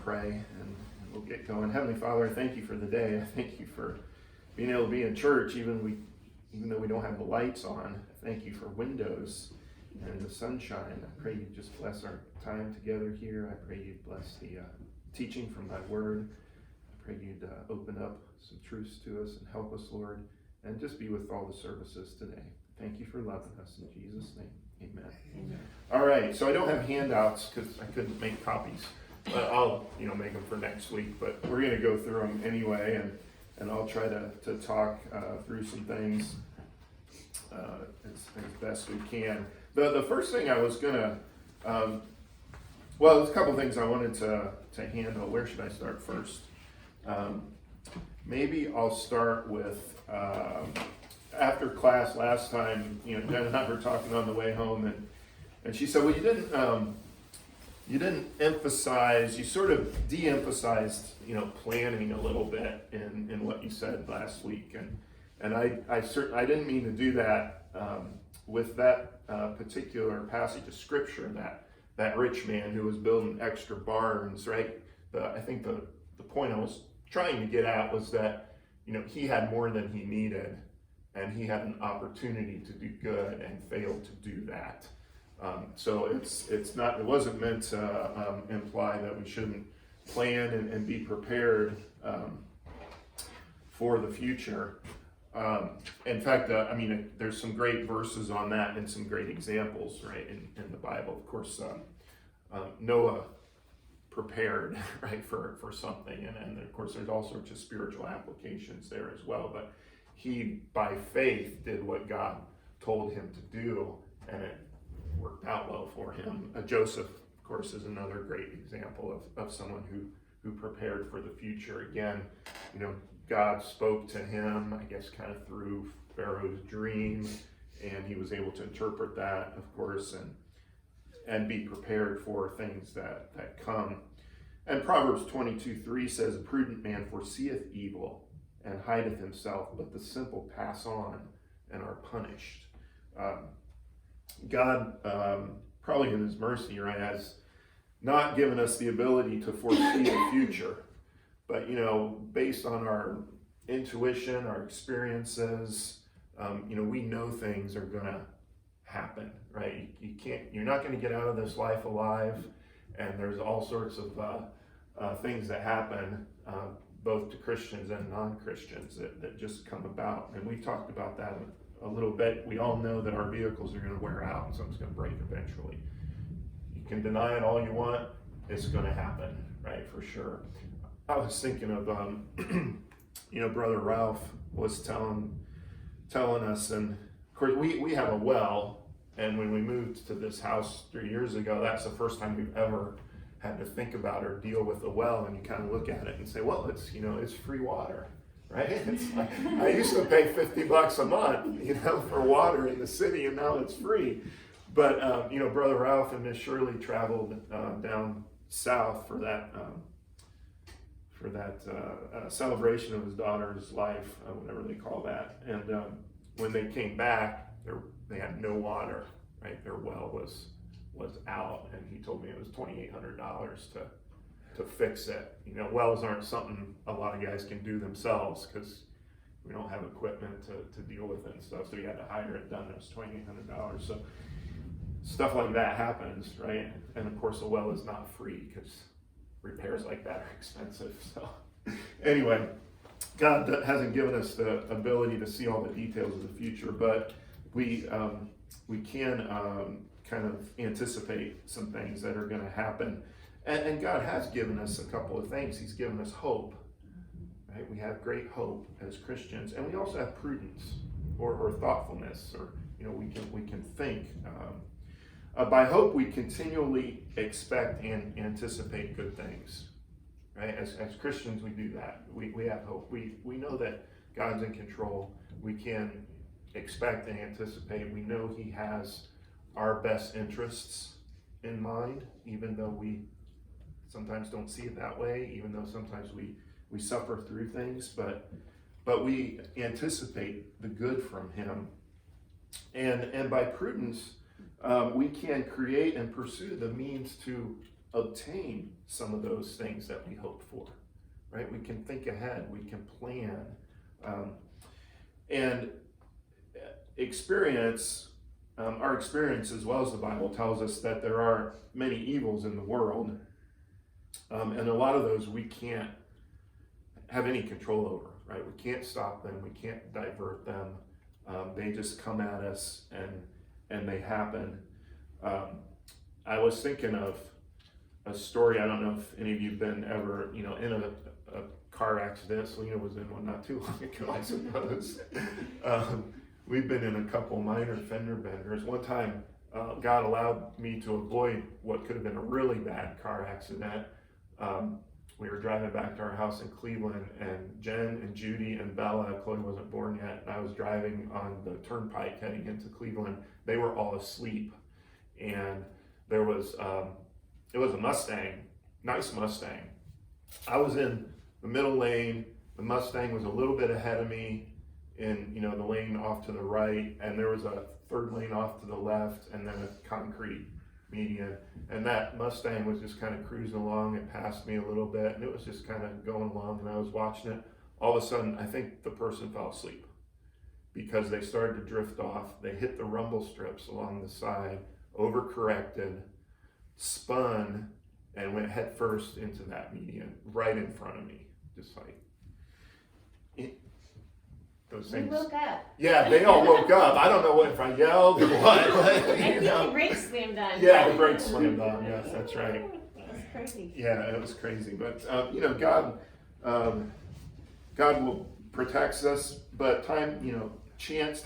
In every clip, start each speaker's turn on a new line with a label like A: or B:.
A: pray and we'll get going. Heavenly Father, I thank you for the day. I thank you for being able to be in church even though we don't have the lights on. I thank you for windows and the sunshine. I pray you just bless our time together here. I pray you bless the teaching from thy word. I pray you'd open up some truths to us and help us, Lord, and just be with all the services today. Thank you for loving us. In Jesus' name, amen.
B: Amen.
A: All right, so I don't have handouts because I couldn't make copies. But I'll make them for next week. But we're going to go through them anyway, and I'll try to talk through some things as best we can. The first thing I was going to, there's a couple things I wanted to handle. Where should I start first? Maybe I'll start with after class last time. Jen and I were talking on the way home, and she said, "Well, you didn't emphasize. You sort of de-emphasized, planning a little bit in what you said last week." And I didn't mean to do that with that particular passage of scripture. That rich man who was building extra barns, right? I think the point I was trying to get at was that he had more than he needed, and he had an opportunity to do good and failed to do that. So it wasn't meant to imply that we shouldn't plan and be prepared for the future. In fact, there's some great verses on that and some great examples, right, in the Bible. Of course, Noah prepared, right, for something, and of course there's all sorts of spiritual applications there as well. But he, by faith, did what God told him to do, and it worked out well for him. Joseph, of course, is another great example of someone who prepared for the future. Again, God spoke to him, I guess, kind of through Pharaoh's dream, and he was able to interpret that, of course, and be prepared for things that come. And Proverbs 22:3 says, "A prudent man foreseeth evil and hideth himself, but the simple pass on and are punished." God, probably in his mercy, right, has not given us the ability to foresee the future. But, based on our intuition, our experiences, we know things are going to happen, right? You're not going to get out of this life alive, and there's all sorts of things that happen, both to Christians and non-Christians that just come about. And we talked about that a little bit. We all know that our vehicles are going to wear out and something's going to break eventually. You can deny it all you want, it's going to happen, right, for sure. I was thinking of, Brother Ralph was telling us, and of course we have a well, and when we moved to this house 3 years ago, that's the first time we've ever had to think about or deal with a well, and you kind of look at it and say, well, it's free water, right? It's like, I used to pay $50 a month, for water in the city, and now it's free. But, Brother Ralph and Miss Shirley traveled down south for that celebration of his daughter's life, whatever they call that. And when they came back, they had no water, right? Their well was out, and he told me it was $2,800 to fix it. Wells aren't something a lot of guys can do themselves because we don't have equipment to deal with it and stuff. So you had to hire it done. It was $2,800. So stuff like that happens, right? And of course, a well is not free because repairs like that are expensive. So anyway, God hasn't given us the ability to see all the details of the future, but we can kind of anticipate some things that are going to happen. And God has given us a couple of things. He's given us hope, right? We have great hope as Christians, and we also have prudence or thoughtfulness, or we can think. By hope, we continually expect and anticipate good things, right? As Christians, we do that. We have hope. We know that God's in control. We can expect and anticipate. We know He has our best interests in mind, even though we sometimes don't see it that way, even though sometimes we suffer through things, but we anticipate the good from Him. And by prudence, we can create and pursue the means to obtain some of those things that we hope for, right? We can think ahead, we can plan. And experience, our experience as well as the Bible tells us that there are many evils in the world. And a lot of those we can't have any control over, right? We can't stop them, we can't divert them. They just come at us and they happen. I was thinking of a story. I don't know if any of you've been ever, in a car accident. Selena was in one not too long ago, I suppose. We've been in a couple minor fender benders. One time, God allowed me to avoid what could have been a really bad car accident. We were driving back to our house in Cleveland, and Jen and Judy and Bella, Chloe wasn't born yet, and I was driving on the turnpike heading into Cleveland. They were all asleep, and there was, it was a Mustang, nice Mustang. I was in the middle lane. The Mustang was a little bit ahead of me in, the lane off to the right, and there was a third lane off to the left, and then a concrete median. And that Mustang was just kind of cruising along. It passed me a little bit, and it was just kind of going along, and I was watching it. All of a sudden, I think the person fell asleep because they started to drift off. They hit the rumble strips along the side, overcorrected, spun, and went head first into that median right in front of me, just like those things.
B: We woke up.
A: Yeah, they all woke up. I don't know if I yelled or what.
B: I think the brakes slammed on.
A: Yeah, the brakes slammed on. Yes, that's right.
B: That was crazy.
A: Yeah, it was crazy. But God will protects us. But time and chance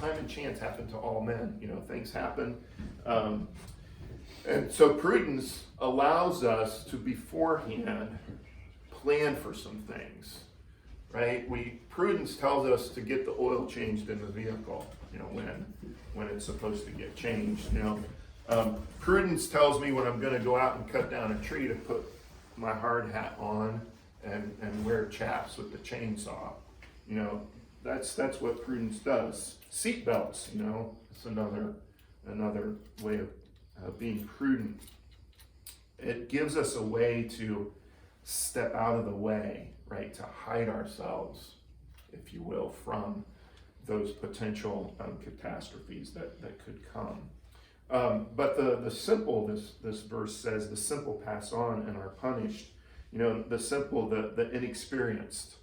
A: happen to all men. Things happen. And so prudence allows us to beforehand plan for some things, right? Prudence tells us to get the oil changed in the vehicle, when it's supposed to get changed. Prudence tells me when I'm going to go out and cut down a tree to put my hard hat on and wear chaps with the chainsaw. That's what prudence does. Seat belts, it's another way of being prudent. It gives us a way to step out of the way, right? To hide ourselves, if you will, from those potential catastrophes that could come. But the simple, this verse says, the simple pass on and are punished. The simple, the inexperienced,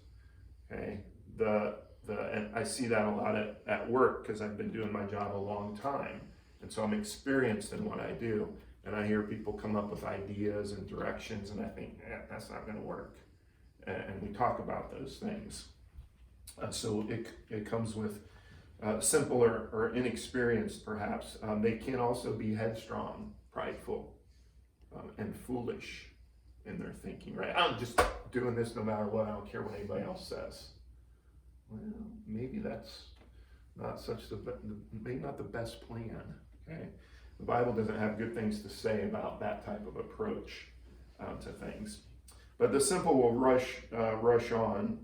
A: okay? And I see that a lot at work because I've been doing my job a long time. And so I'm experienced in what I do. And I hear people come up with ideas and directions, and I think, that's not going to work. And we talk about those things. So it comes with simple or inexperienced, perhaps. They can also be headstrong, prideful, and foolish in their thinking, right? I'm just doing this no matter what. I don't care what anybody else says. Well, maybe that's not maybe not the best plan. Okay, the Bible doesn't have good things to say about that type of approach to things. But the simple will rush on.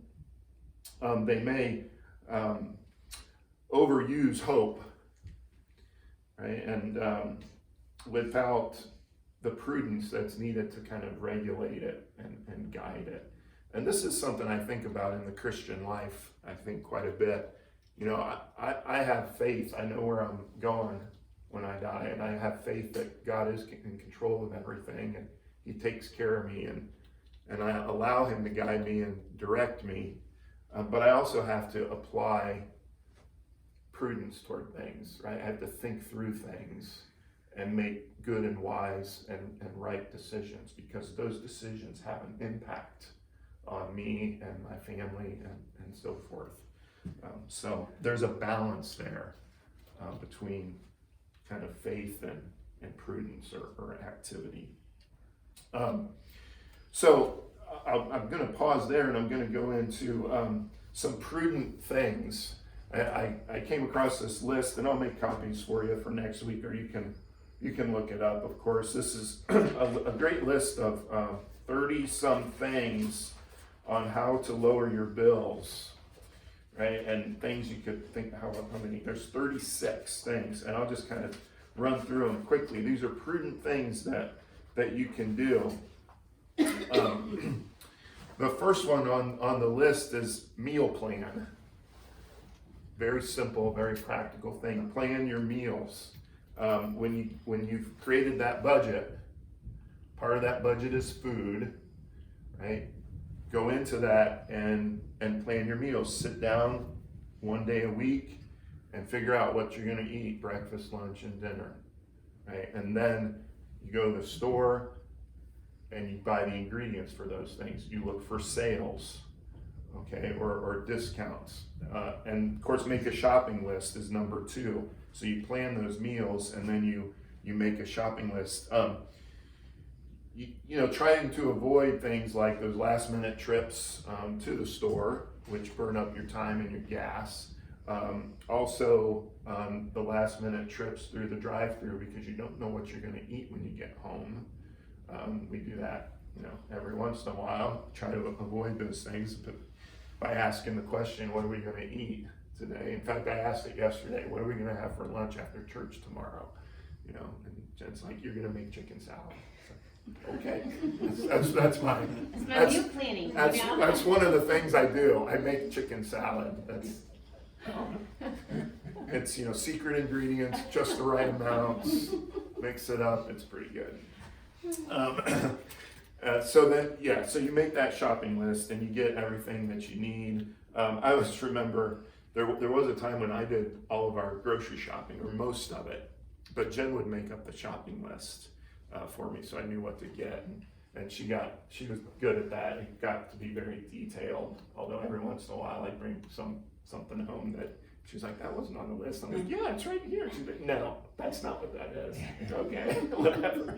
A: They may overuse hope, right? And without the prudence that's needed to kind of regulate it and guide it. And this is something I think about in the Christian life, I think quite a bit. I have faith. I know where I'm going when I die, and I have faith that God is in control of everything, and He takes care of me, and I allow Him to guide me and direct me. But I also have to apply prudence toward things, right? I have to think through things and make good and wise and right decisions, because those decisions have an impact on me and my family and so forth. So there's a balance there between kind of faith and prudence or activity. So I'm going to pause there, and I'm going to go into some prudent things. I came across this list, and I'll make copies for you for next week, or you can look it up, of course. This is a great list of 30-some things on how to lower your bills, right? And things you could think, how many? There's 36 things, and I'll just kind of run through them quickly. These are prudent things that you can do. The first one on the list is meal plan. Very simple, very practical thing. Plan your meals. When you've created that budget, part of that budget is food, right? Go into that and plan your meals. Sit down one day a week and figure out what you're gonna eat, breakfast, lunch, and dinner, right? And then you go to the store and you buy the ingredients for those things. You look for sales, okay, or discounts. And of course, make a shopping list is number 2. So you plan those meals and then you make a shopping list. Trying to avoid things like those last minute trips to the store, which burn up your time and your gas. Also, the last minute trips through the drive-through because you don't know what you're gonna eat when you get home. We do that, every once in a while, try to avoid those things, but by asking the question, what are we gonna eat today? In fact, I asked it yesterday, what are we gonna have for lunch after church tomorrow? And Jen's like, you're gonna make chicken salad. Okay, that's my
B: meal planning.
A: That's one of the things I do. I make chicken salad. It's secret ingredients, just the right amounts. Mix it up. It's pretty good. So you make that shopping list and you get everything that you need. I always remember there was a time when I did all of our grocery shopping, or most of it, but Jen would make up the shopping list for me, so I knew what to get, and she was good at that. It got to be very detailed, although every once in a while I'd bring something home that she's like, that wasn't on the list. I'm like, yeah, it's right here. She's like, no, that's not what that is. Okay, whatever.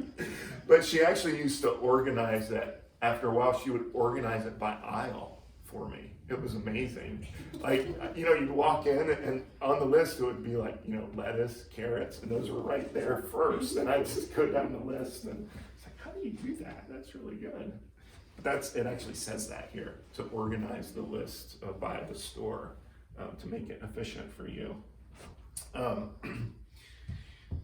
A: But she actually used to organize it. After a while, she would organize it by aisle for me. It was amazing. Like, you'd walk in and on the list it would be like, lettuce, carrots, and those were right there first. And I'd just go down the list and it's like, how do you do that? That's really good. But it actually says that here, to organize the list by the store to make it efficient for you. And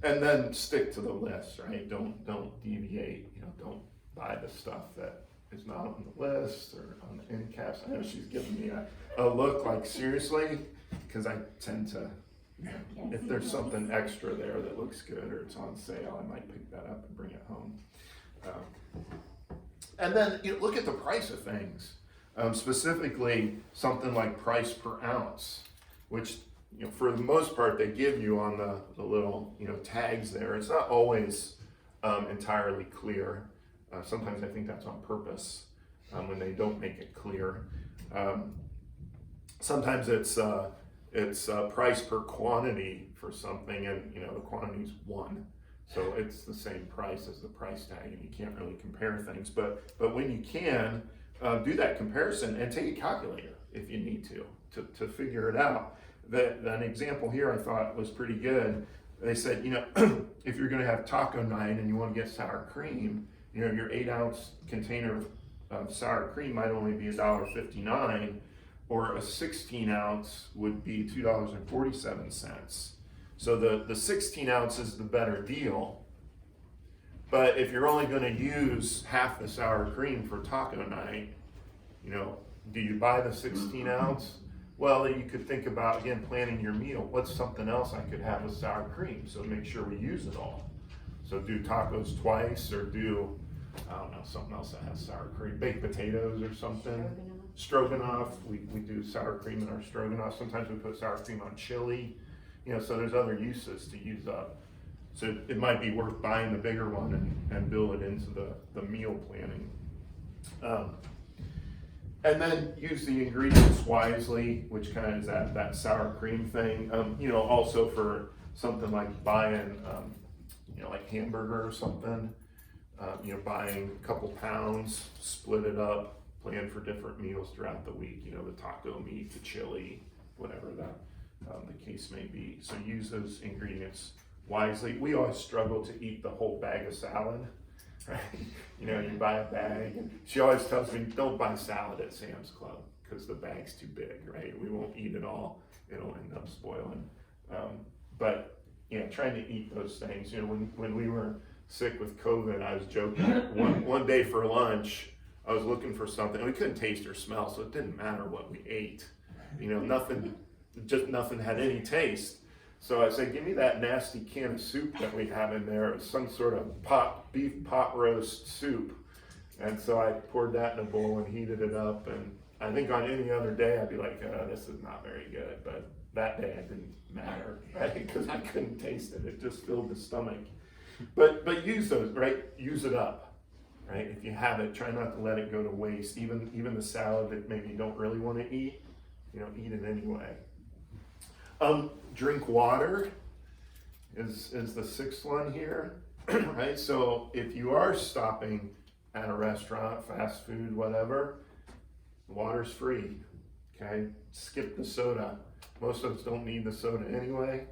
A: then stick to the list, right? Don't deviate, don't buy the stuff that is not on the list or on the end caps. I know she's giving me a look like, seriously, because I tend to, if there's something extra there that looks good or it's on sale, I might pick that up and bring it home. And then look at the price of things, specifically something like price per ounce, which for the most part they give you on the little tags there. It's not always entirely clear. Sometimes I think that's on purpose when they don't make it clear. Sometimes it's price per quantity for something, and the quantity is 1, so it's the same price as the price tag, and you can't really compare things. But when you can, do that comparison and take a calculator if you need to figure it out. That example here I thought was pretty good. They said, if you're going to have taco night and you want to get sour cream, your 8-ounce container of sour cream might only be $1.59, or a 16-ounce would be $2.47. So the 16 ounce is the better deal. But if you're only going to use half the sour cream for taco night, do you buy the 16 ounce? Well, you could think about, again, planning your meal. What's something else I could have with sour cream? So make sure we use it all. So do tacos twice, or do, I don't know, something else that has sour cream, baked potatoes or something. Stroganoff, we do sour cream in our stroganoff. Sometimes we put sour cream on chili, so there's other uses to use up. So it might be worth buying the bigger one and build it into the meal planning. And then use the ingredients wisely, which kind of is that sour cream thing. Also for something like buying, like hamburger or something, buying a couple pounds, split it up, plan for different meals throughout the week, the taco meat, the chili, whatever the case may be. So use those ingredients wisely. We always struggle to eat the whole bag of salad, right? You buy a bag, and she always tells me, don't buy salad at Sam's Club because the bag's too big, right? We won't eat it all. It'll end up spoiling. But trying to eat those things. When we were sick with COVID, I was joking. One day for lunch, I was looking for something. We couldn't taste or smell, so it didn't matter what we ate. You know, nothing had any taste. So I said, give me that nasty can of soup that we have in there. It was some sort of beef pot roast soup. And so I poured that in a bowl and heated it up. And I think on any other day, I'd be like, this is not very good. But that day it didn't matter, right? Because I couldn't taste it. It just filled the stomach. But use those, right? Use it up, right? If you have it, try not to let it go to waste. Even the salad that maybe you don't really want to eat, you know, eat it anyway. Drink water is the sixth one here, right? So if you are stopping at a restaurant, fast food, whatever, water's free, okay? Skip the soda. Most of us don't need the soda anyway,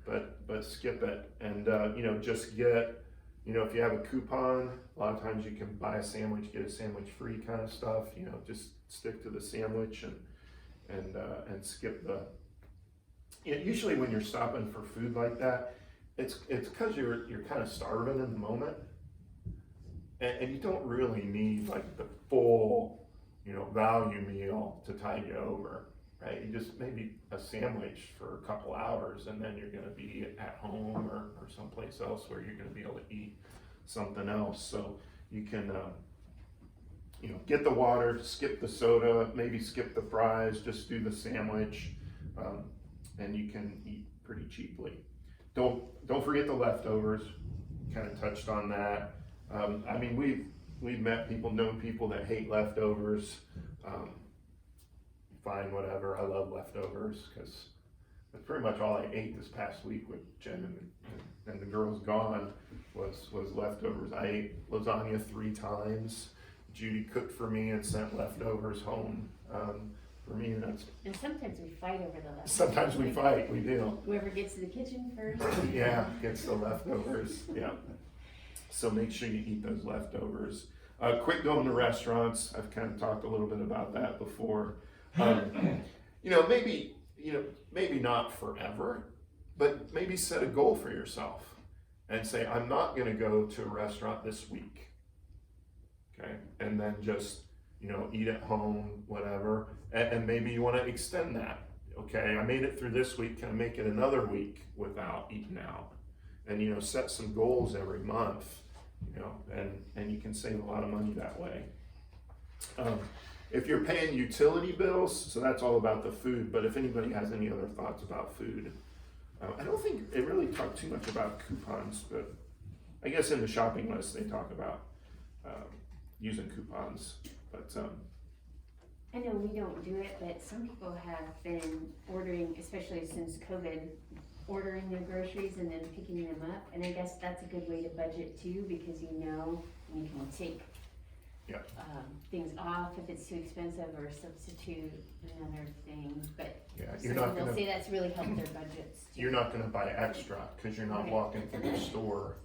A: but skip it. And, you know, just get, you know, if you have a coupon, a lot of times you can buy a sandwich, get a sandwich free kind of stuff, you know, just stick to the sandwich and skip the, you know, usually when you're stopping for food like that, it's because you're kind of starving in the moment, and you don't really need like the full, you know, value meal to tide you over, right? You just maybe a sandwich for a couple hours, and then you're going to be at home or someplace else where you're going to be able to eat something else. So you can, you know, get the water, skip the soda, maybe skip the fries, just do the sandwich, and you can eat pretty cheaply. Don't forget the leftovers. Kind of touched on that. I mean, we've met people, known people that hate leftovers. Fine, whatever. I love leftovers because that's pretty much all I ate this past week with Jen and the girls gone was leftovers. I ate lasagna 3 times. Judy cooked for me and sent leftovers home for me.
B: And sometimes we fight over the leftovers.
A: Sometimes we fight, we do.
B: Whoever gets to the kitchen first.
A: Yeah, gets the leftovers, yeah. So make sure you eat those leftovers. Quit going to restaurants. I've kind of talked a little bit about that before. You know, maybe not forever, but maybe set a goal for yourself and say, I'm not gonna go to a restaurant this week. Okay, and then just, you know, eat at home, whatever, and maybe you want to extend that. Okay, I made it through this week, can I make it another week without eating out? And, you know, set some goals every month, you know, and you can save a lot of money that way. If you're paying utility bills, so that's all about the food, but if anybody has any other thoughts about food, I don't think it really talked too much about coupons, but I guess in the shopping list they talk about using coupons, but
B: I know we don't do it, but some people have been ordering, especially since COVID, ordering their groceries and then picking them up. And I guess that's a good way to budget too, because you know you can take things off if it's too expensive or substitute another thing. But they'll say that's really helped their budgets too.
A: You're not gonna buy extra because you're not walking through the store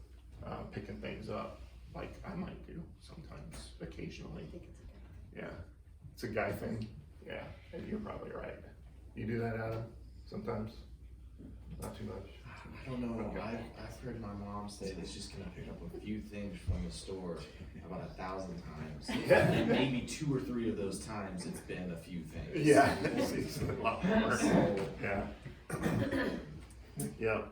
A: picking things up like I might do sometimes, occasionally.
B: I think it's a good.
A: Yeah, it's a guy thing. Yeah, and you're probably right. You do that, Adam, sometimes? Not too much.
C: I don't know. I've heard my mom say that she's gonna pick up a few things from the store about 1,000 times.
A: Yeah.
C: And maybe 2 or 3 of those times it's been a few things.
A: Yeah, it's a lot more.
C: So,
A: Yeah. Yeah.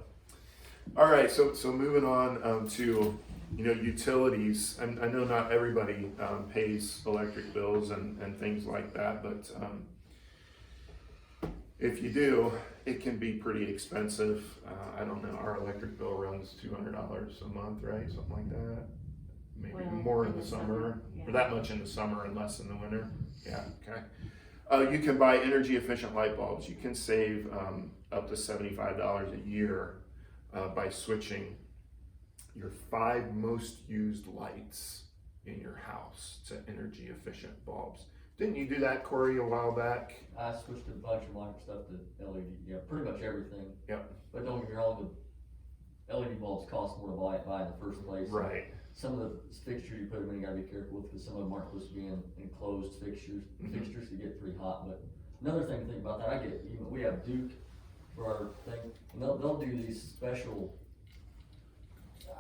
A: All right, so moving on to, you know, utilities. I know not everybody pays electric bills and things like that, but if you do, it can be pretty expensive. I don't know, our electric bill runs $200 a month, right? Something like that. Maybe more in the summer, or that much in the summer and less in the winter. Yeah, okay. You can buy energy efficient light bulbs. You can save up to $75 a year by switching your 5 most used lights in your house to energy efficient bulbs. Didn't you do that, Corey, a while back?
D: I switched a bunch of my stuff to LED, yeah, pretty much everything.
A: Yep.
D: But don't get me wrong, the LED bulbs cost more to buy in the first place.
A: Right.
D: Some of the fixtures you put them in, you gotta be careful with, because some of them aren't supposed to be in enclosed fixtures. Fixtures can get pretty hot, but another thing to think about that, we have Duke for our thing, and they'll do these special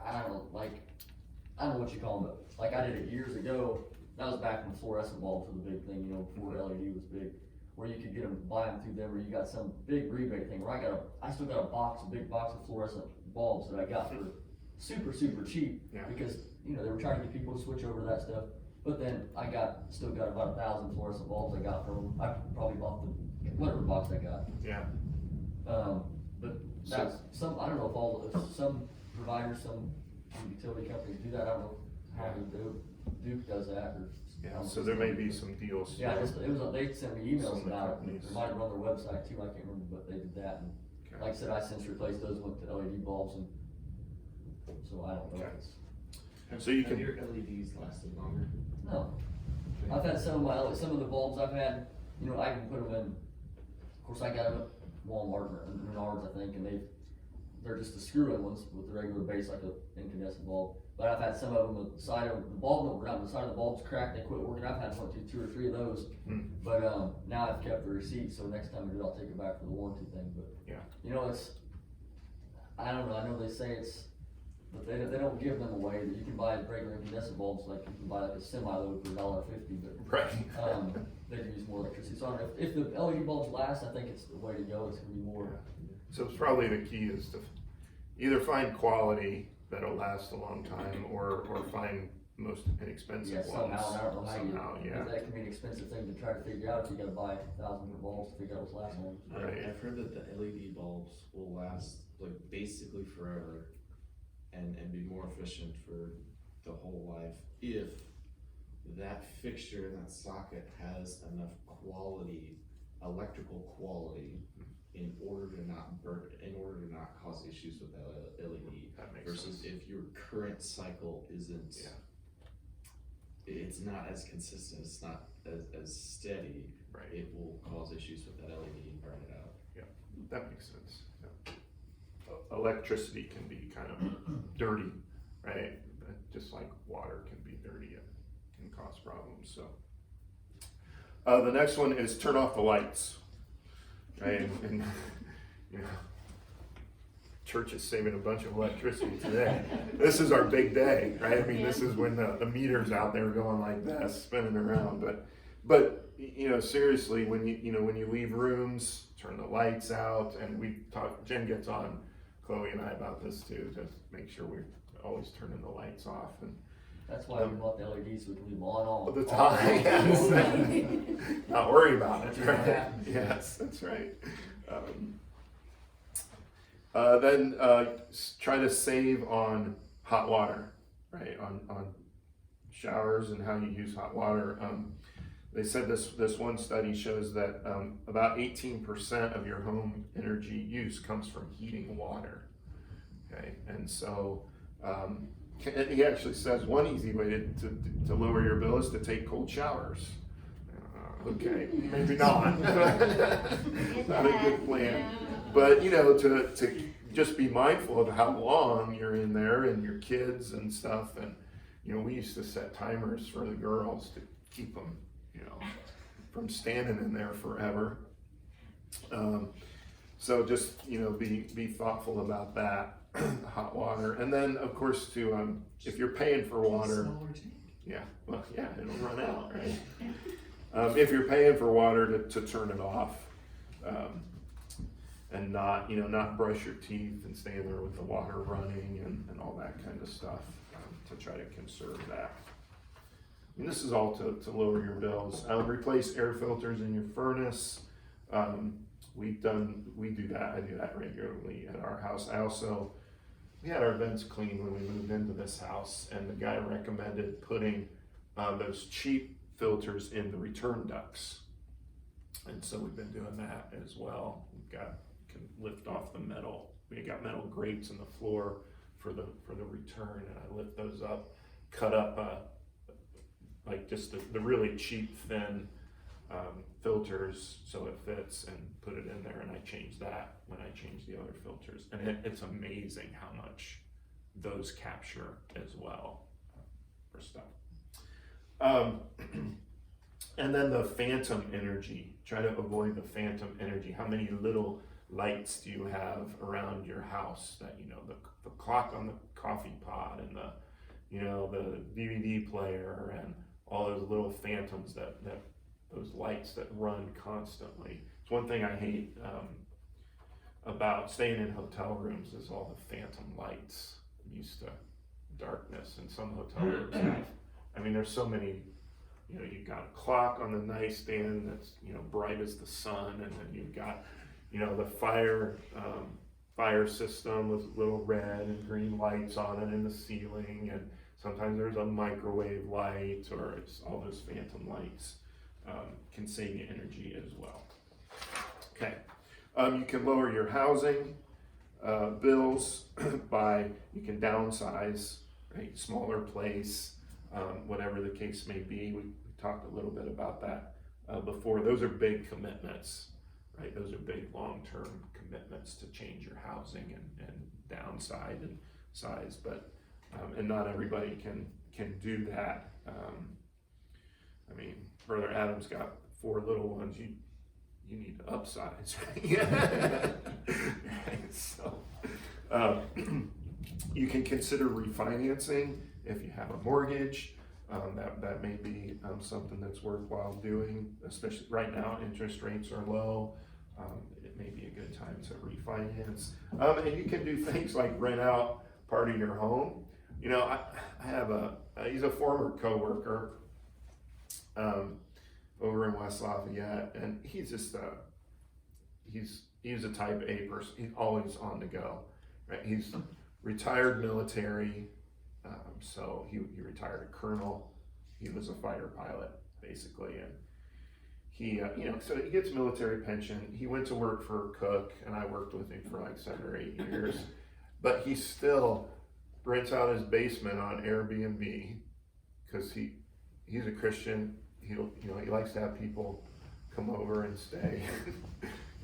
D: I don't know what you call them, but like I did it years ago. That was back when fluorescent bulbs were the big thing, you know, before LED was big. Where you could get them, buy them through them, or you got some big rebate thing, where I still got a big box of fluorescent bulbs that I got for super cheap.
A: Yeah.
D: Because, you know, they were trying to get people to switch over to that stuff. But then still got about 1,000 fluorescent bulbs I got from them. I probably bought the, whatever box I got.
A: Yeah.
D: But that's I don't know if some providers, some utility companies do that. I don't know how they do. Duke does that, or.
A: Yeah, so there may be some deals.
D: Yeah, they sent me emails
A: Some of the
D: about it.
A: companies.
D: They might have run their website too, I can't remember, but they did that. And
A: Okay.
D: like I said, I since replaced those, went to LED bulbs, and so I don't know.
A: Okay.
D: It's-
A: So you
C: Have
A: can-
C: your LEDs lasted longer?
D: No, I've had some of the bulbs I've had, you know, I can put them in, of course, I got them at Walmart or Menards, I think, and they're just the screw-in ones with the regular base, like a incandescent bulb. But I've had some of them with the side of the bulb don't work out, the side of the bulb's cracked, they quit working. I've had two or three of those. But now I've kept the receipt, so next time I do, I'll take it back for the warranty thing. But
A: Yeah.
D: you know, I don't know. I know they say but they don't give them away. That you can buy regular incandescent bulbs, like you can buy like a semi-load for $1.50, but
A: Right.
D: they can use more electricity. So I don't know if the LED bulbs last. I think it's the way to go. It's gonna be more.
A: So it's probably the key is to either find quality that'll last a long time, or find most inexpensive
D: Yeah,
A: ones.
D: somehow, and I don't know how
A: Somehow, yeah.
D: that can be an expensive thing to try to figure out if you gotta buy 1,000 different bulbs to figure out what's lasting long.
A: Right.
C: I've heard that the LED bulbs will last like basically forever and be more efficient for the whole life if that fixture and that socket has enough quality, electrical quality, in order to not burn, in order to not cause issues with that LED.
A: That makes
C: Versus
A: sense.
C: if your current cycle isn't,
A: Yeah.
C: it's not as consistent, it's not as steady,
A: Right.
C: it will cause issues with that LED and burn it out.
A: That makes sense. Yeah. Electricity can be kind of dirty, right? Just like water can be dirty, it can cause problems, so. The next one is turn off the lights, right? And you know, church is saving a bunch of electricity today. This is our big day, right? I mean, this is when the meter's out there going like this, spinning around. But you know, seriously, when you leave rooms, turn the lights out. And we talk. Jen gets on Chloe and I about this too, to make sure we're always turning the lights off. And
D: That's why we bought the LEDs, so we can leave them on
A: all the
D: all
A: time, yes. Not worry about it.
D: That's what
A: Right?
D: happens.
A: Yes, that's right. Then try to save on hot water, right? On showers and how you use hot water. They said this one study shows that about 18% of your home energy use comes from heating water. Okay, and so he actually says one easy way to lower your bill is to take cold showers. Okay, maybe not. Not a good plan. But you know, to just be mindful of how long you're in there and your kids and stuff. And you know, we used to set timers for the girls to keep them, you know, from standing in there forever. So just, you know, be thoughtful about that, hot water. And then of course to, if you're paying for water, yeah, well, yeah, it'll run out, right? If you're paying for water, to turn it off, and not brush your teeth and stay there with the water running and all that kind of stuff, to try to conserve that. And this is all to lower your bills. Replace air filters in your furnace. We do that. I do that regularly at our house. We had our vents cleaned when we moved into this house, and the guy recommended putting those cheap filters in the return ducts. And so we've been doing that as well. Can lift off the metal. We got metal grates in the floor for the return, and I lift those up, cut up like just the really cheap thin filters so it fits, and put it in there, and I change that when I change the other filters. And it's amazing how much those capture as well for stuff. And then the phantom energy. Try to avoid the phantom energy. How many little lights do you have around your house that, you know, the clock on the coffee pot and the, you know, the DVD player and all those little phantoms that those lights that run constantly. It's one thing I hate about staying in hotel rooms is all the phantom lights. I'm used to darkness, and some hotel rooms have, I mean, there's so many, you know, you've got a clock on the nightstand that's, you know, bright as the sun, and then you've got, you know, the fire system with little red and green lights on it in the ceiling, and sometimes there's a microwave light, or it's all those phantom lights. Can save you energy as well. Okay, you can lower your housing bills by, you can downsize, right? Smaller place, whatever the case may be. We talked a little bit about that before. Those are big commitments, right? Those are big long-term commitments to change your housing and downside and size, but and not everybody can do that. I mean, Brother Adam's got 4 little ones. You need to upsize, right? So you can consider refinancing if you have a mortgage. That may be something that's worthwhile doing, especially right now. Interest rates are low. It may be a good time to refinance. And you can do things like rent out part of your home. You know, I have he's a former coworker over in West Lafayette, and he's just he's a type A person. He's always on the go, right? He's retired military, so he retired a colonel. He was a fighter pilot basically, and he you know, so he gets military pension. He went to work for Cook, and I worked with him for like 7 or 8 years, but he still rents out his basement on Airbnb because he's a Christian. He likes to have people come over and stay,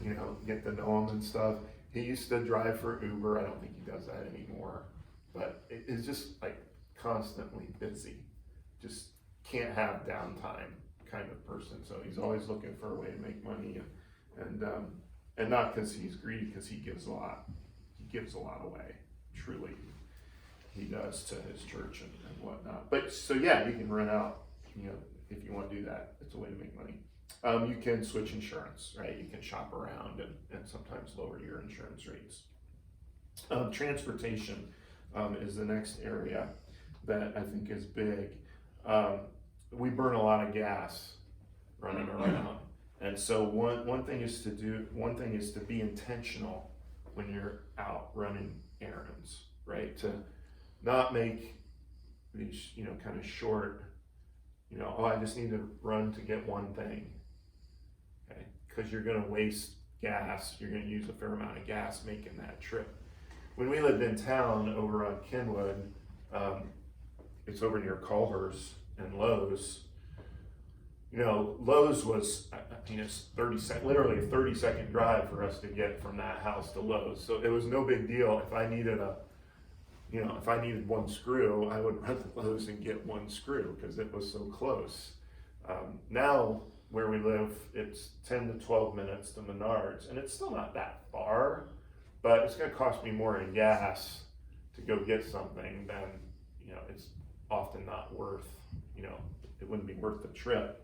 A: you know, get to know him and stuff. He used to drive for Uber. I don't think he does that anymore, but it's just like constantly busy. Just can't have downtime kind of person. So he's always looking for a way to make money, and not because he's greedy, because he gives a lot. He gives a lot away, truly. He does to his church and whatnot. But so yeah, you can rent out, you know, if you want to do that. It's a way to make money. You can switch insurance, right? You can shop around and sometimes lower your insurance rates. Transportation is the next area that I think is big. We burn a lot of gas running around, and so one thing is to be intentional when you're out running errands, right? To not make these, you know, kind of short, you know, oh, I just need to run to get one thing, okay? Because you're going to waste gas. You're going to use a fair amount of gas making that trip. When we lived in town over on Kenwood, it's over near Culver's and Lowe's. You know, Lowe's was, I mean, it's literally a 30-second drive for us to get from that house to Lowe's. So it was no big deal. If I needed one screw, I would run to Lowe's and get one screw because it was so close. Now, where we live, it's 10 to 12 minutes to Menards, and it's still not that far, but it's going to cost me more in gas to go get something than, you know, it's often not worth, you know, it wouldn't be worth the trip.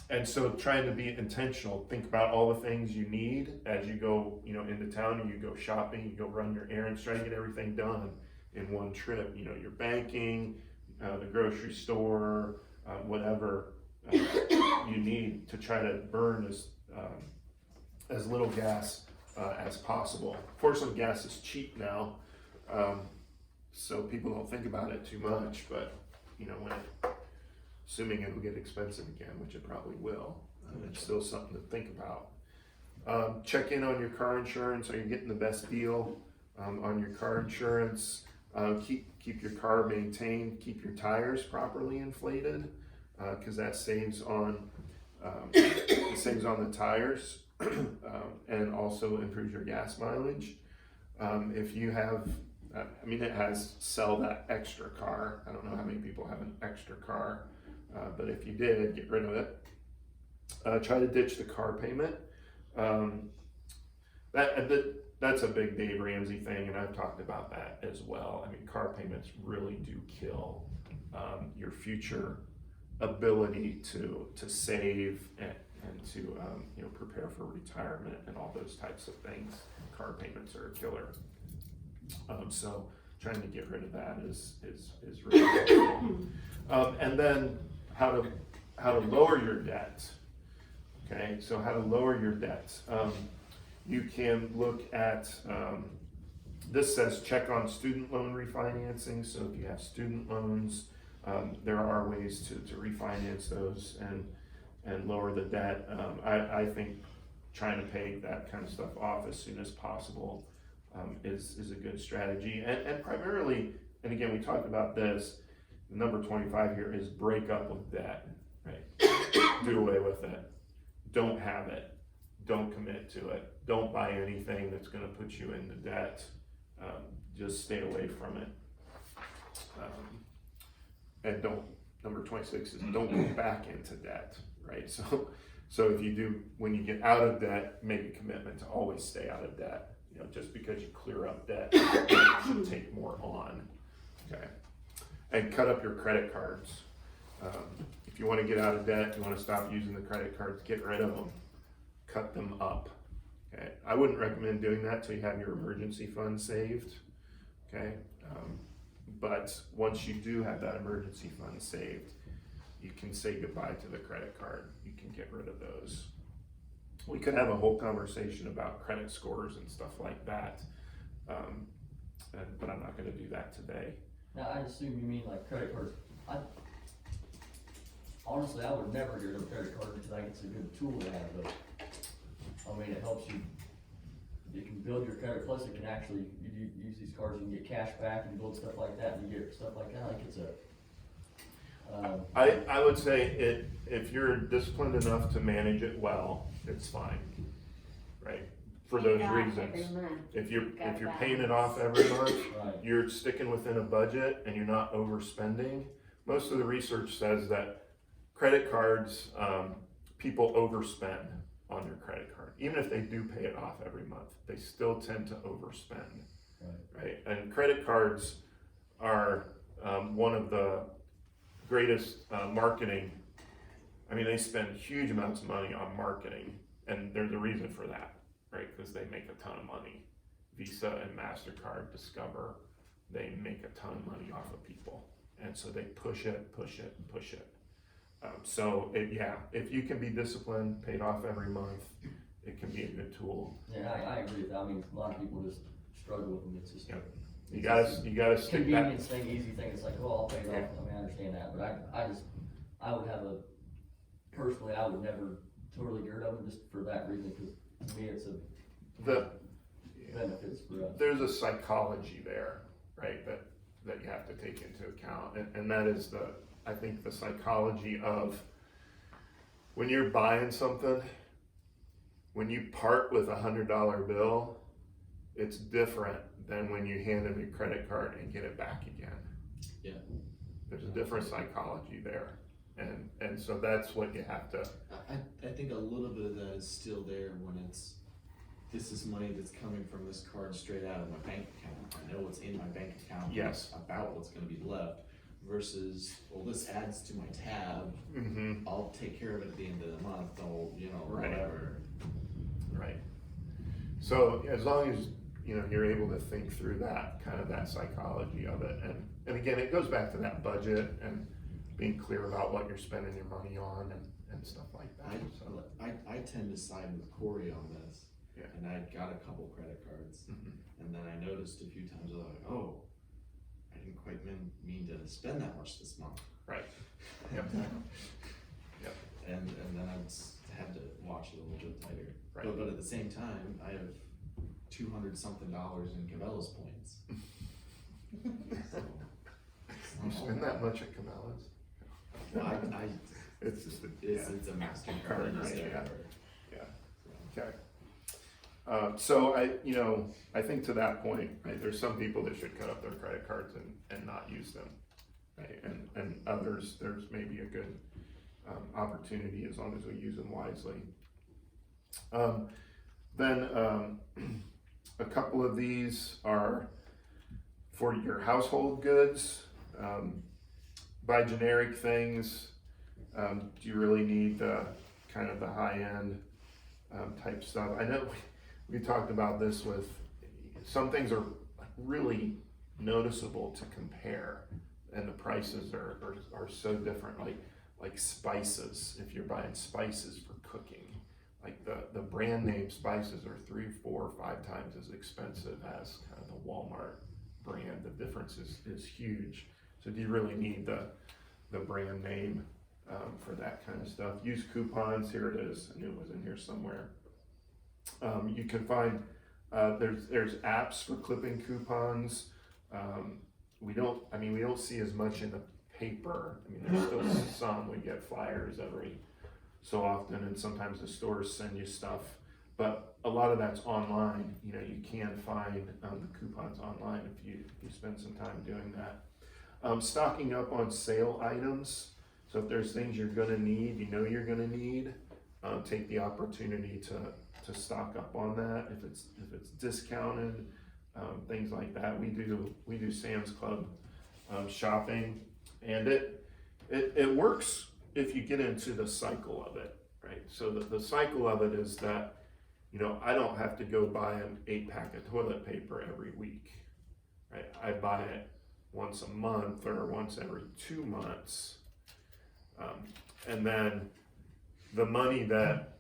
A: And so trying to be intentional, think about all the things you need as you go, you know, into town, and you go shopping, you go run your errands, try to get everything done in one trip. You know, your banking, the grocery store, whatever you need to try to burn as little gas as possible. Fortunately, gas is cheap now, so people don't think about it too much, but you know, assuming it'll get expensive again, which it probably will, it's still something to think about. Check in on your car insurance. Are you getting the best deal on your car insurance? Keep your car maintained. Keep your tires properly inflated, because that saves on the tires and also improves your gas mileage. If you have, it has sell that extra car. I don't know how many people have an extra car. But if you did, get rid of it. Try to ditch the car payment. That's a big Dave Ramsey thing, and I've talked about that as well. I mean, car payments really do kill your future ability to save and to prepare for retirement and all those types of things. Car payments are a killer. So trying to get rid of that is really helpful. And then how to lower your debt. Okay, so how to lower your debt. You can look at, this says check on student loan refinancing. So if you have student loans, there are ways to refinance those and lower the debt. I think trying to pay that kind of stuff off as soon as possible is a good strategy. And primarily, and again, we talked about this, number 25 here is break up with debt, right? Do away with it. Don't have it. Don't commit to it. Don't buy anything that's going to put you into debt. Just stay away from it. And number 26 is don't go back into debt, right? So if you do, when you get out of debt, make a commitment to always stay out of debt. Just because you clear up debt, you should take more on, okay? And cut up your credit cards. If you want to get out of debt, you want to stop using the credit cards, get rid of them. Cut them up, okay? I wouldn't recommend doing that till you have your emergency fund saved, okay? But once you do have that emergency fund saved, you can say goodbye to the credit card. You can get rid of those. We could have a whole conversation about credit scores and stuff like that, but I'm not going to do that today.
D: Now, I assume you mean like credit cards. Honestly, I would never get rid of a credit card because I think it's a good tool to have, but I mean, it helps you. You can build your credit, plus it can actually, you use these cards, you can get cash back and build stuff like that, and you get stuff like that. I think it's a.
A: I would say if you're disciplined enough to manage it well, it's fine, right? For those reasons. If you're paying it off every month,
D: Right.
A: You're sticking within a budget and you're not overspending. Most of the research says that credit cards, people overspend on their credit card. Even if they do pay it off every month, they still tend to overspend, right? And credit cards are one of the greatest marketing. I mean, they spend huge amounts of money on marketing, and there's a reason for that, right? Because they make a ton of money. Visa and MasterCard, Discover, they make a ton of money off of people. And so they push it. If you can be disciplined, paid off every month, it can be a good tool.
D: Yeah, I agree with that. I mean, a lot of people just struggle with them. It's just.
A: Yep. You gotta stick that.
D: Convenience thing, easy thing. It's like, oh, I'll pay it off. I mean, I understand that, but I would have personally, I would never totally get rid of them just for that reason, because to me, it's benefits for us.
A: There's a psychology there, right, that you have to take into account, and that is I think the psychology of when you're buying something, when you part with $100 bill, it's different than when you hand them your credit card and get it back again.
C: Yeah.
A: There's a different psychology there, and so that's what you have to.
C: I think a little bit of that is still there when this is money that's coming from this card straight out of my bank account. I know what's in my bank account.
A: Yes.
C: About what's gonna be left versus, well, this adds to my tab.
A: Mm-hmm.
C: I'll take care of it at the end of the month.
A: Right.
C: Whatever.
A: Right. So as long as you're able to think through that psychology of it, and again, it goes back to that budget and being clear about what you're spending your money on and stuff like that.
C: I tend to side with Corey on this.
A: Yeah.
C: And I got a couple credit cards, and then I noticed a few times I was like, oh, I didn't quite mean to spend that much this month.
A: Right. Yep. Yep.
C: And then I just had to watch it a little bit tighter.
A: Right.
C: But at the same time, I have $200-something in Cabela's points. So,
A: You spend that much at Cabela's? It's just
C: it's a MasterCard.
A: Yeah. Okay. So I think to that point, right, there's some people that should cut up their credit cards and not use them, right? And others, there's maybe a good Then a couple of these are for your household goods. Buy generic things. Do you really need the kind of the high-end type stuff? I know we talked about this with some things are really noticeable to compare, and the prices are so different. Like spices, if you're buying spices for cooking, like the brand name spices are 3, 4, 5 times as expensive as kind of the Walmart brand. The difference is huge. So do you really need the brand name for that kind of stuff? Use coupons. Here it is. I knew it was in here somewhere. You can find there's apps for clipping coupons. We don't see as much in the paper. I mean, there's still some. We get flyers every so often, and sometimes the stores send you stuff. But a lot of that's online. You know, you can find the coupons online if you spend some time doing that. Stocking up on sale items. So if there's things you're gonna need, you know you're gonna need, take the opportunity to stock up on that. If it's discounted, things like that. We do Sam's Club shopping, and it works if you get into the cycle of it, right? So the cycle of it is that, you know, I don't have to go buy an 8-pack of toilet paper every week, right? I buy it once a month or once every 2 months. And then the money that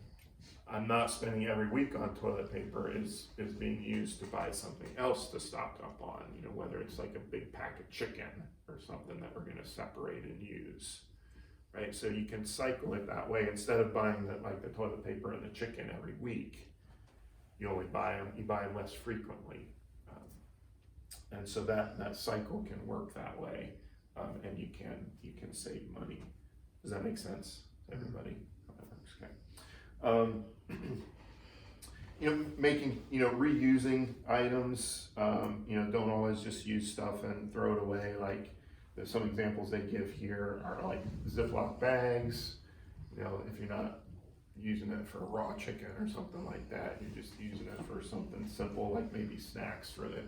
A: I'm not spending every week on toilet paper is being used to buy something else to stock up on, you know, whether it's like a big pack of chicken or something that we're gonna separate and use, right? So you can cycle it that way. Instead of buying the toilet paper and the chicken every week, you buy them less frequently. And so that cycle can work that way, and you can save money. Does that make sense, everybody? That works, okay. You know, reusing items. Don't always just use stuff and throw it away. Like there's some examples they give here are like Ziploc bags. You know, if you're not using it for raw chicken or something like that, you're just using it for something simple, like maybe snacks for the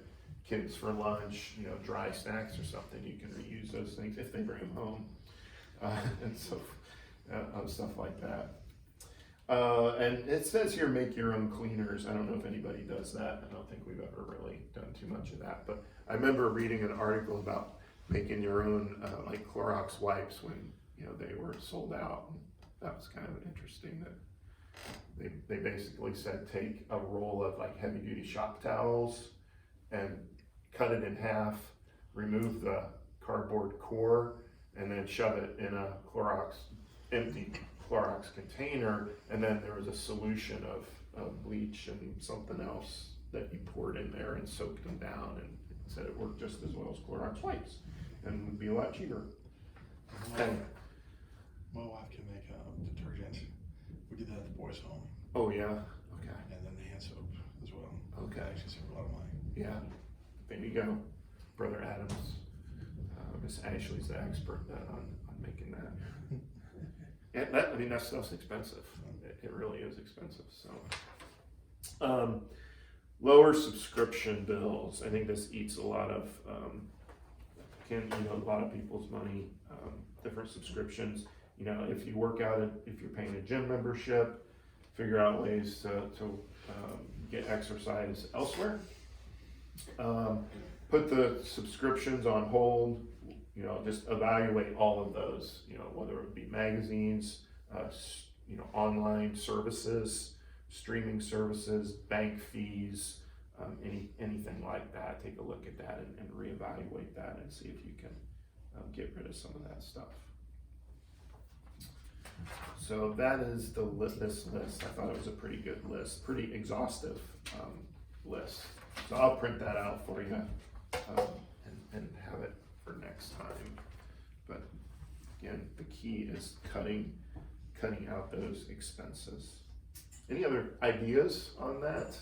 A: kids for lunch, you know, dry snacks or something. You can reuse those things if they bring them home, and so stuff like that. And it says here, make your own cleaners. I don't know if anybody does that. I don't think we've ever really done too much of that, but I remember reading an article about making your own like Clorox wipes when, you know, they were sold out. And that was kind of interesting that they basically said take a roll of like heavy duty shop towels and cut it in half, remove the cardboard core, and then shove it in a empty Clorox container, and then there was a solution of bleach and something else that you poured in there and soaked them down, and it said it worked just as well as Clorox wipes and would be a lot cheaper. And,
E: my wife can make detergent. We did that at the boys' home.
A: oh yeah, okay,
E: And then the hand soap as well.
A: okay,
E: Actually saved a lot of money.
A: yeah, there you go. Brother Adams, Miss Ashley's the expert on making that. And that stuff's expensive. It really is expensive. So, lower subscription bills. I think this eats a lot of a lot of people's money. Different subscriptions. You know, if you work out, if you're paying a gym membership, figure out ways to get exercise elsewhere. Put the subscriptions on hold. You know, just evaluate all of those, you know, whether it be magazines, online services, streaming services, bank fees, anything like that. Take a look at that and reevaluate that and see if you can get rid of some of that stuff. So that is this list. I thought it was a pretty good list, pretty exhaustive list. So I'll print that out for you and have it for next time. But again, the key is cutting out those expenses. Any other ideas on that?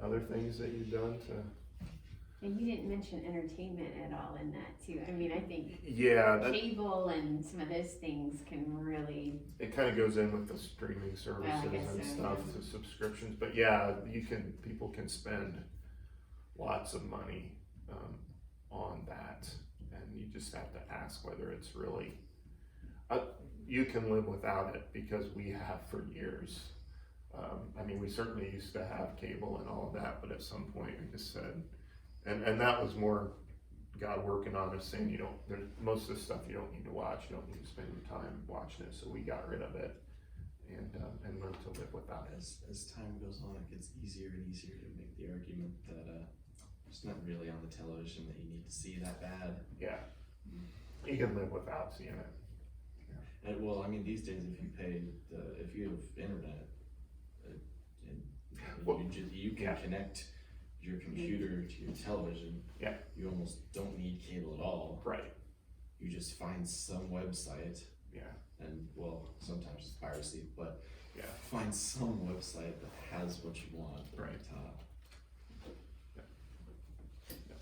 A: Other things that you've done to?
B: And you didn't mention entertainment at all in that too. I mean, I think
A: Yeah,
B: cable and some of those things can really.
A: It kinda goes in with the streaming services
B: guess
A: and
B: so,
A: stuff,
B: yeah.
A: the subscriptions, but yeah, people can spend lots of money, on that, and you just have to ask whether it's really, you can live without it, because we have for years. I mean, we certainly used to have cable and all of that, but at some point we just said, and that was more God working on us, saying, there's most of the stuff you don't need to watch, you don't need to spend your time watching it, so we got rid of it and learned to live without it.
C: As time goes on, it gets easier and easier to make the argument that, it's not really on the television that you need to see that bad.
A: Yeah, you can live without seeing it.
C: And well, I mean, these days, if you have internet,
A: Well,
C: you can
A: yeah.
C: connect your computer to your television.
A: Yeah.
C: You almost don't need cable at all.
A: Right.
C: You just find some website,
A: Yeah.
C: and well, sometimes it's piracy, but
A: Yeah.
C: find some website that has what you want at
A: Right.
C: the top.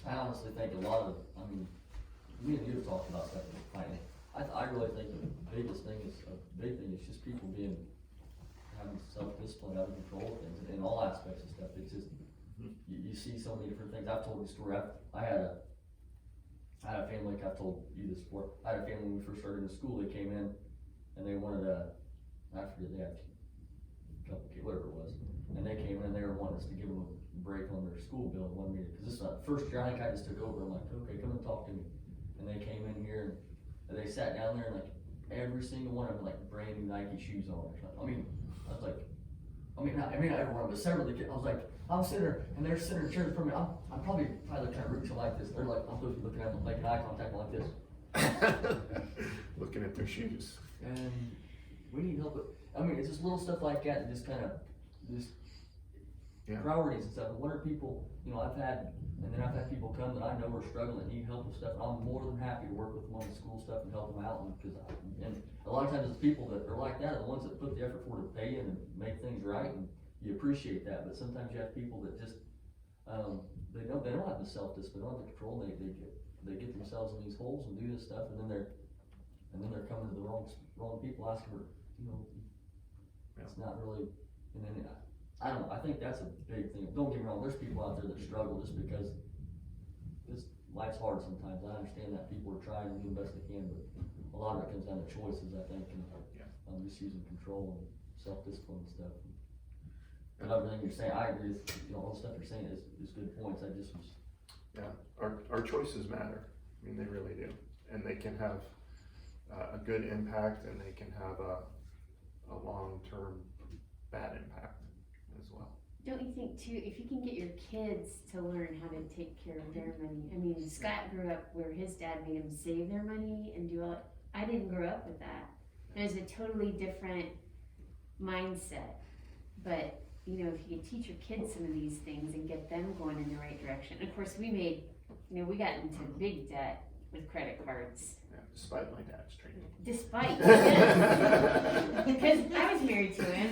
D: I honestly think a lot of, I mean, me and you have talked about stuff like planning. I really think the biggest thing is, a big thing is just people having self-discipline, having control of things in all aspects of stuff. It's just, you see so many different things. I've told you a story. I had a family, like I've told you this before. I had a family when we first started in school. They came in and they wanted I forget, they had a couple kids, whatever it was. And they came in and they were wanting us to give them a break on their school bill. Wanted me to, cause this is the first year I think I just took over. I'm like, okay, come and talk to me. And they came in here and they sat down there and like every single one of them like brand new Nike shoes on or something. I was like, not every one, but several of the kids. I was like, I'm sitting there and they're sitting there cheering for me. I'm probably trying to reach them like this. They're like, I'm supposed to be looking at them, making eye contact like this.
A: Looking at their shoes.
D: And we need help. It's just little stuff like that, and just kind of,
A: Yeah.
D: priorities and stuff. And what are people, I've had people come that I know are struggling, need help with stuff, and I'm more than happy to work with them on the school stuff and help them out, and a lot of times it's people that are like that are the ones that put the effort forward to pay in and make things right, and you appreciate that. But sometimes you have people that just, they don't have the self-discipline, they don't have the control, they get themselves in these holes and do this stuff, and then they're coming to the wrong people asking for, it's not really, and then I don't know, I think that's a big thing. Don't get me wrong, there's people out there that struggle just because life's hard sometimes. I understand that people are trying to do the best they can, but a lot of it comes down to choices, I think, and just using control and self-discipline and stuff. And everything you're saying, I agree with, all the stuff you're saying is good points. I just was.
A: Yeah, our choices matter. I mean, they really do, and they can have a good impact, and they can have a long-term bad impact as well.
B: Don't you think too, if you can get your kids to learn how to take care of their money, Scott grew up where his dad made him save their money and do all, I didn't grow up with that. It was a totally different mindset, but if you could teach your kids some of these things and get them going in the right direction. Of course, we got into big debt with credit cards.
A: Yeah, despite my dad's training.
B: Despite, because I was married to him,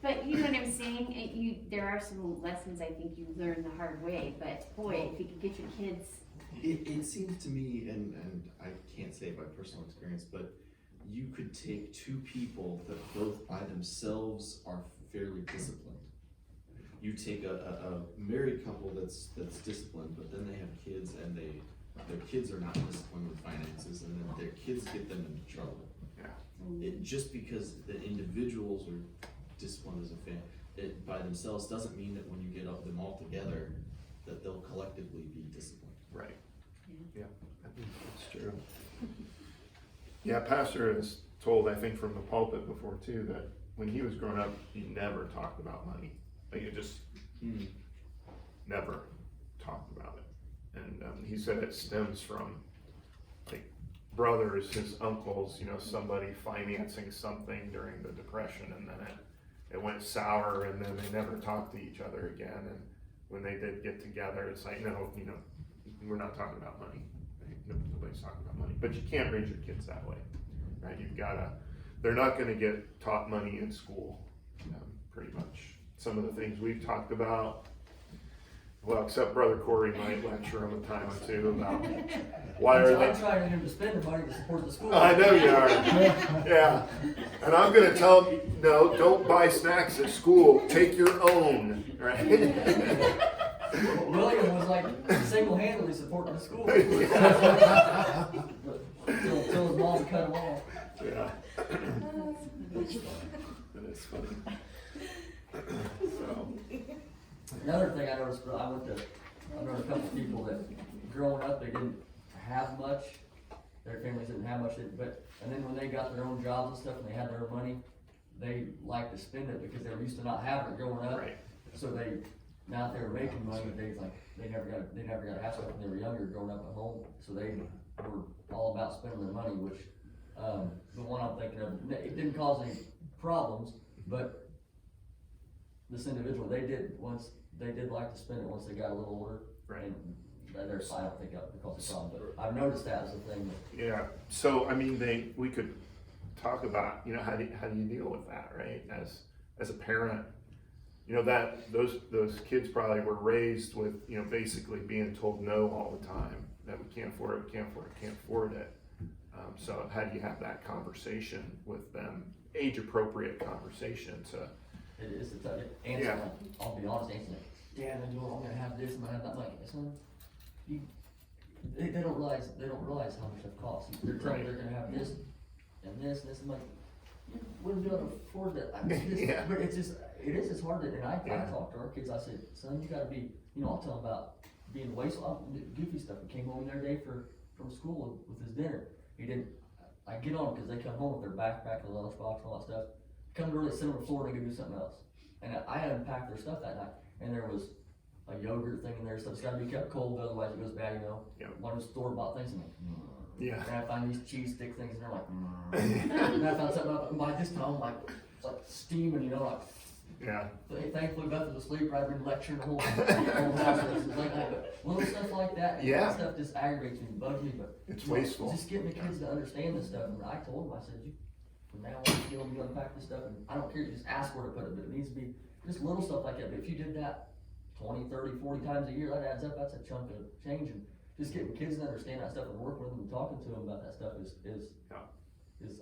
B: but you know what I'm saying? There are some lessons I think you learn the hard way, but boy, if you could get your kids.
C: It seems to me, and I can't say it by personal experience, but you could take two people that both by themselves are fairly disciplined. You take a married couple that's disciplined, but then they have kids and their kids are not disciplined with finances, and then their kids get them into trouble.
A: Yeah.
C: Just because the individuals are disciplined as a family, it by themselves doesn't mean that when you get them all together, that they'll collectively be disciplined.
A: Right. Yeah, I think that's true. Yeah, Pastor has told, I think from the pulpit before too, that when he was growing up, he never talked about money. Like it just never talked about it. And he said it stems from like brothers, his uncles, somebody financing something during the Depression, and then it went sour, and then they never talked to each other again. And when they did get together, it's like, no, we're not talking about money. Right? Nobody's talking about money. But you can't raise your kids that way, right? They're not gonna get taught money in school, pretty much. Some of the things we've talked about, Well, except Brother Corey might lecture him a time or two about why are
D: I'm
A: they.
D: trying to get him to spend the money to support the school.
A: I know you are. Yeah. And I'm gonna tell him, no, don't buy snacks at school. Take your own, right?
D: William was like single-handedly supporting the school. Until his mom cut him off.
A: Yeah. That is funny. So,
D: Another thing I noticed, I known a couple of people that growing up, they didn't have much. Their families didn't have much, and then when they got their own jobs and stuff and they had their own money, they liked to spend it because they were used to not having it growing up.
A: right.
D: So now that they were making money, they never got to have stuff when they were younger, growing up at home. So they were all about spending their money, which, the one I'm thinking of, it didn't cause any problems, but this individual, they did like to spend it once they got a little older.
A: Right.
D: And I don't think that would cause a problem, but I've noticed that as a thing.
A: Yeah. So, I mean, we could talk about, how do you deal with that, right? As a parent, that those kids probably were raised with, basically being told no all the time, that we can't afford it, can't afford it. So how do you have that conversation with them, age appropriate conversation to,
D: It is a tough answer.
A: Yeah.
D: Like, I'll be honest, answer like, Dad, I'm gonna have this, I'm gonna have that. I'm like, son, they don't realize how much that costs. They're telling you they're gonna have this and this and this. I'm like, you wouldn't be able to afford that. I mean,
A: Yeah.
D: But it's hard. And I
A: Yeah.
D: talk to our kids. I said, son, you gotta be. I'll tell them about being wasteful, goofy stuff. He came home the other day from school with his dinner. He didn't. I get on because they come home with their backpack and the lunchbox and all that stuff. Come early, sit on the floor, and they go do something else. And I unpacked their stuff that night, and there was a yogurt thing in there, so it's gotta be kept cold, otherwise it goes bad,
A: Yeah.
D: One of the store-bought things, I'm like,
A: Yeah.
D: And I find these cheese stick things, and they're like, And I found something up, and by this time, it's like steaming, like,
A: yeah,
D: thankfully Beth was asleep, I'd been lecturing the whole house, and things like that, but little stuff like that,
A: Yeah.
D: that stuff just aggravates me, bugs me, but.
A: it's wasteful.
D: Just getting the kids to understand this stuff, and I told them, I said, from now on, you unpack this stuff, and I don't care, just ask where to put it, but it needs to be just little stuff like that, but if you did that 20, 30, 40 times a year, that adds up, that's a chunk of change, and just getting kids to understand that stuff and working with them and talking to them about that stuff is,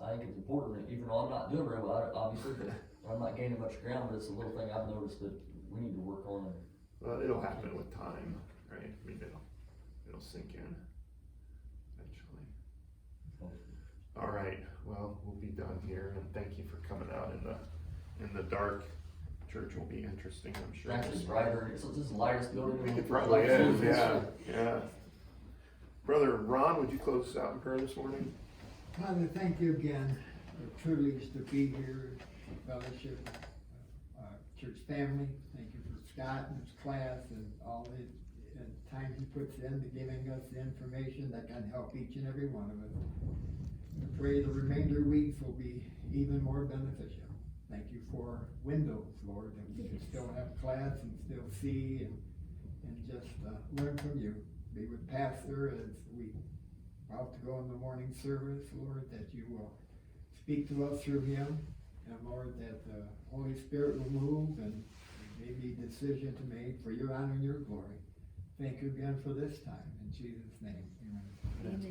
D: I think it's important, even though I'm not doing very well, obviously, but I'm not gaining much ground, but it's a little thing I've noticed that we need to work on.
A: Well, it'll happen with time, right? I mean, it'll sink in eventually. All right, well, we'll be done here, and thank you for coming out in the dark. Church will be interesting, I'm sure.
D: Actually, it's brighter, this is the lightest building.
A: It probably is, yeah. Brother Ron, would you close us out in prayer this morning?
F: Father, thank you again. A privilege to be here, fellowship, church family. Thank you for Scott and his class and all the time he puts into giving us the information that can help each and every one of us. I pray the remainder weeks will be even more beneficial. Thank you for windows, Lord, that we can still have class and still see and just learn from you. Be with Pastor as we about to go in the morning service, Lord, that you will speak to us through him, and Lord, that the Holy Spirit will move and maybe a decision to make for your honor and your glory. Thank you again for this time. In Jesus' name, amen.
B: Amen.